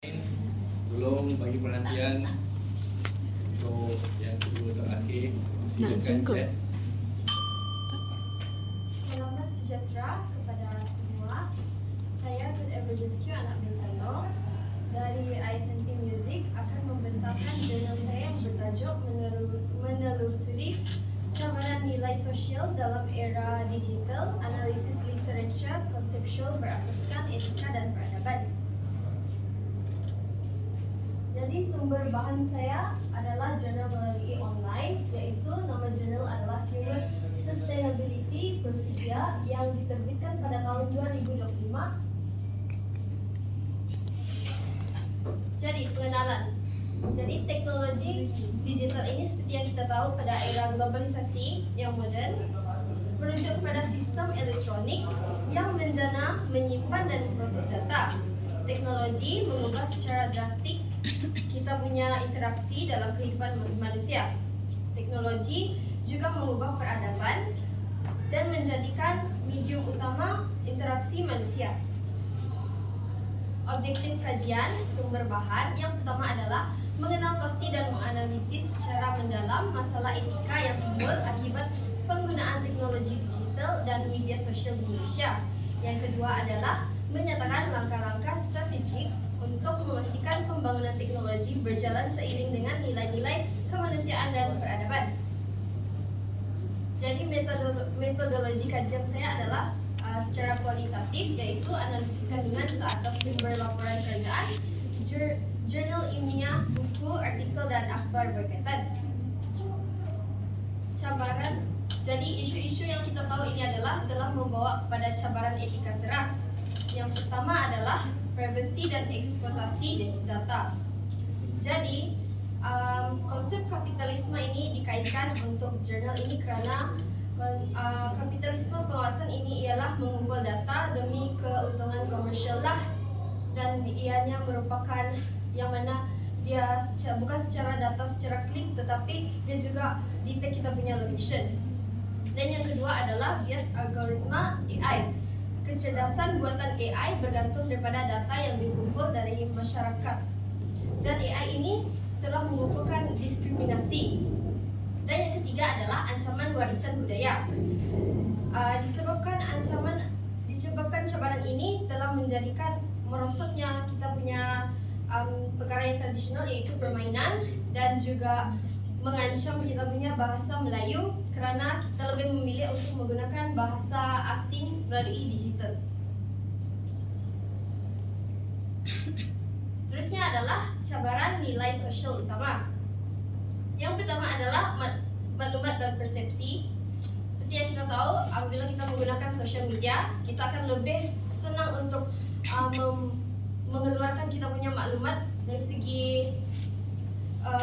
Tolong bagi perhatian untuk yang kedua terakhir. Silakan tes. Selamat sejahtera kepada semua. Saya Good Everjescu anak Bintano dari ISNP Music akan membentangkan jurnal saya yang bertajuk menelusuri cabaran nilai sosial dalam era digital, analisis literatur konseptual berasaskan etika dan peradaban. Jadi sumber bahan saya adalah jurnal melalui online, iaitu nama jurnal adalah Human Sustainability Procedure yang diterbitkan pada tahun 2025. Jadi pengenalan. Jadi teknologi digital ini seperti yang kita tahu pada era globalisasi yang moden merujuk pada sistem elektronik yang menjana, menyimpan dan memproses data. Teknologi mengubah secara drastik kita punya interaksi dalam kehidupan manusia. Teknologi juga mengubah peradaban dan menjadikan medium utama interaksi manusia. Objektif kajian sumber bahan yang pertama adalah mengenal pasti dan menganalisis secara mendalam masalah etika yang timbul akibat penggunaan teknologi digital dan media sosial di Indonesia. Yang kedua adalah menyatakan langkah-langkah strategik untuk memastikan pembangunan teknologi berjalan seiring dengan nilai-nilai kemanusiaan dan peradaban. Jadi metodologi kajian saya adalah secara kualitatif, yaitu analisis kandungan ke atas sumber laporan kerjaan, jurnal ilmiah, buku, artikel, dan akhbar berkaitan. Cabaran. Jadi isu-isu yang kita tahu ini adalah telah membawa kepada cabaran etika keras. Yang pertama adalah privacy dan eksploitasi data. Jadi konsep kapitalisme ini dikaitkan untuk jurnal ini karena kapitalisme pengawasan ini ialah mengumpul data demi keuntungan komersial lah, dan ianya merupakan yang mana dia bukan secara data secara klik, tetapi dia juga detect kita punya location. Dan yang kedua adalah bias algoritma AI. Kecerdasan buatan AI bergantung daripada data yang dikumpul dari masyarakat, dan AI ini telah mengumpulkan diskriminasi. Dan yang ketiga adalah ancaman warisan budaya. Disebabkan cabaran ini telah menjadikan merosotnya kita punya perkara yang tradisional, yaitu permainan, dan juga mengancam kita punya bahasa Melayu kerana kita lebih memilih untuk menggunakan bahasa asing melalui digital. Seterusnya adalah cabaran nilai sosial utama. Yang pertama adalah maklumat dan persepsi. Seperti yang kita tahu, apabila kita menggunakan sosial media, kita akan lebih senang untuk mengeluarkan kita punya maklumat dari segi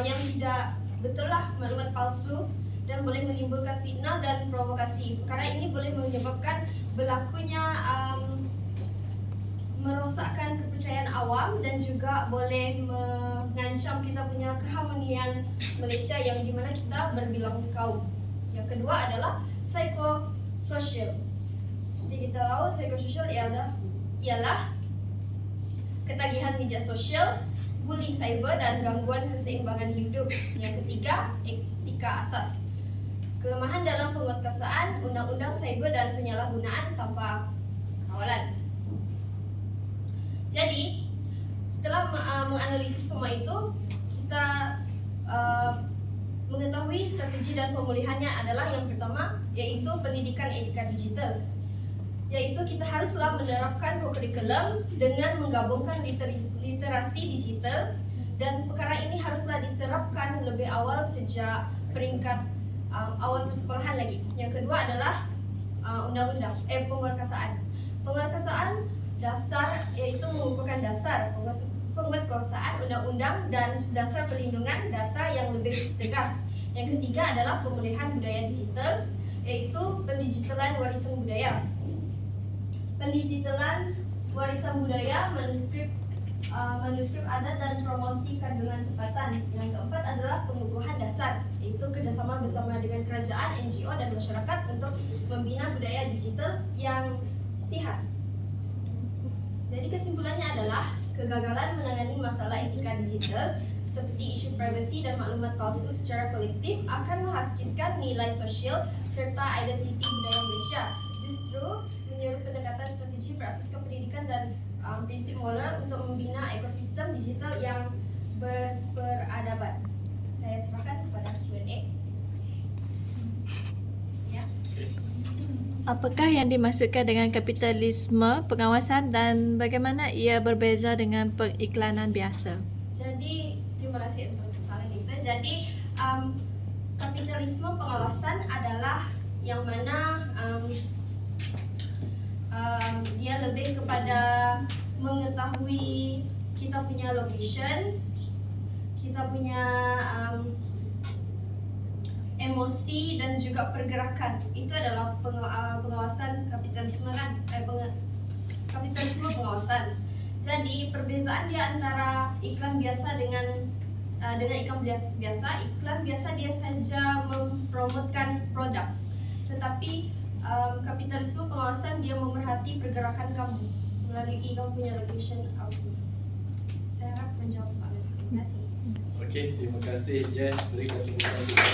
yang tidak betul lah, maklumat palsu, dan boleh menimbulkan fitnah dan provokasi. Karena ini boleh menyebabkan berlakunya merosakkan kepercayaan awam dan juga boleh mengancam kita punya keharmonian Malaysia yang dimana kita berbilang kaum. Yang kedua adalah psikososial. Seperti kita tahu, psikososial ialah ketagihan media sosial, bully cyber, dan gangguan keseimbangan hidup. Yang ketiga, etika asas. Kelemahan dalam penguatkuasaan undang-undang cyber dan penyalahgunaan tanpa kawalan. Jadi, setelah menganalisis semua itu, kita mengetahui strategi dan pemulihannya adalah yang pertama, yaitu pendidikan etika digital. Yaitu kita haruslah menerapkan kurikulum dengan menggabungkan literasi digital, dan perkara ini haruslah diterapkan lebih awal sejak peringkat awal persekolahan lagi. Yang kedua adalah undang-undang, penguatkuasaan. Penguatkuasaan dasar, yaitu mengumpulkan dasar penguatkuasaan undang-undang dan dasar perlindungan data yang lebih tegas. Yang ketiga adalah pemulihan budaya digital, yaitu pendigitalan warisan budaya. Pendigitalan warisan budaya, manuskrip adat, dan promosi kandungan tempatan. Yang keempat adalah pengukuhan dasar, yaitu kerjasama bersama dengan kerajaan, NGO, dan masyarakat untuk membina budaya digital yang sihat. Jadi kesimpulannya adalah Kegagalan menangani masalah etika digital seperti isu privasi dan maklumat palsu secara kolektif akan menghakiskan nilai sosial serta identiti budaya Malaysia. Justru menyuruh pendekatan strategi berasaskan pendidikan dan prinsip moral untuk membina ekosistem digital yang berperadaban. Saya serahkan kepada Q&A. Ya. Apakah yang dimaksudkan dengan kapitalisme pengawasan dan bagaimana ia berbeza dengan pengiklanan biasa? Jadi, terima kasih untuk soalan itu. Jadi, kapitalisme pengawasan adalah yang mana dia lebih kepada mengetahui kita punya location, kita punya emosi dan juga pergerakan. Itu adalah pengawasan kapitalisme kan? Kapitalisme pengawasan. Jadi perbezaan dia antara iklan biasa dengan iklan biasa. Iklan biasa dia saja mempromotkan produk, tetapi kapitalisme pengawasan dia memerhati pergerakan kamu melalui kamu punya location house. Saya harap menjawab soalan. Terima kasih. Okey, terima kasih Jen. Berikan tepuk tangan.